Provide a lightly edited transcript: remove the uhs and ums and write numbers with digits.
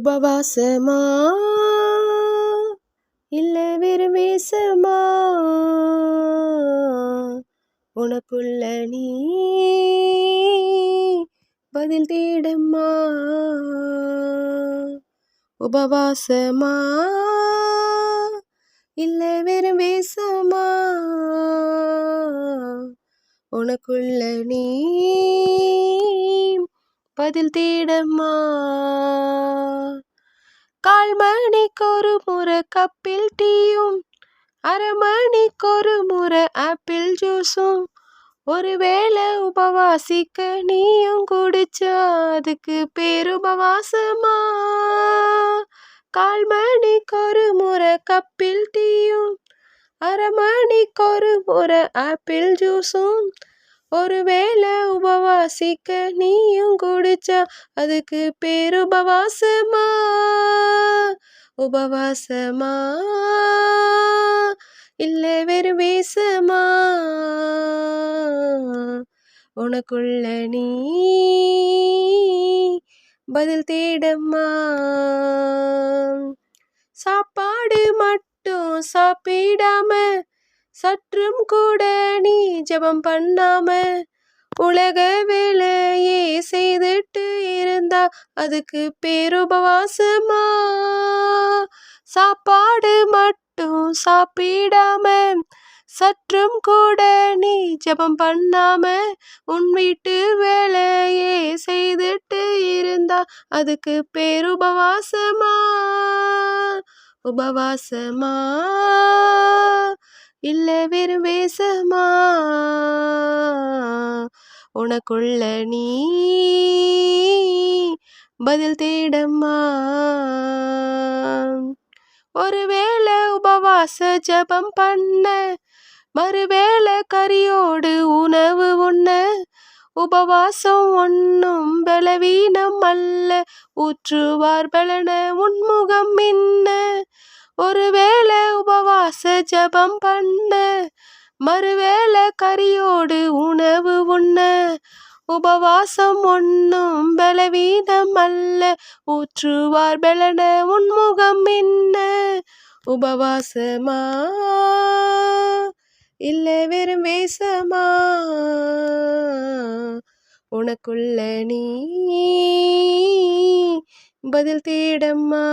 உபவாசமா இல்ல வெறும் வேஷமா உனக்குள்ள நீ பதில் தேடம்மா. உபவாசமா இல்ல வெறும் வேஷமா உனக்குள்ள நீ பதில் தேடம்மா. கால் மணிக்கொரு முறை கப்பில் டீயும், அரை மணிக்கொரு முறை ஆப்பிள் ஜூஸும், ஒருவேளை உபவாசிக்க நீயும் குடிச்சா அதுக்கு பேரு உபவாசமா. கால் மணிக்கொரு முறை கப்பில் டீயும், அரை மணிக்கொரு முறை ஆப்பிள் ஜூஸும், ஒருவேளை உபவாசிக்க நீயும் குடிச்சா அதுக்கு பேரு உபவாசமா. உபவாசமா இல்ல வெறும் வேஷமா உனக்குள்ள நீ பதில் தேடம்மா. சாப்பாடு மட்டும் சாப்பிடாம சற்றும் கூட நீ ஜெபம் பண்ணாம உலக வேலையே செய்துட்டு இருந்தா அதுக்கு பேரு உபவாசமா. சாப்பாடு மட்டும் சாப்பிடாம சற்றும் கூட நீ ஜெபம் பண்ணாம உன் வீட்டு வேலையே செய்துட்டு இருந்தா அதுக்கு பேரு உபவாசமா. உபவாசமா இல்ல வெறும் வேஷமா உனக்குள்ள நீ பதில் தேடம்மா. ஒருவேளை உபவாச ஜெபம் பண்ண, மறுவேளை கறியோடு உணவு உண்ண, உபவாசம் ஒன்னும் பலவீனம் அல்ல, ஊற்றுவார் பலன உன்முகம் மின்ன. ஒருவேளை உபவாச ஜெபம் பண்ண, மறுவேளை கறியோடு உணவு உண்ண, உபவாசம் ஒன்னும் பலவீனம் அல்ல, ஊற்றுவார் பலன உன்முகம் மின்ன. உபவாசமா இல்ல வெறும் வேஷமா உனக்குள்ள நீ பதில் தேடம்மா.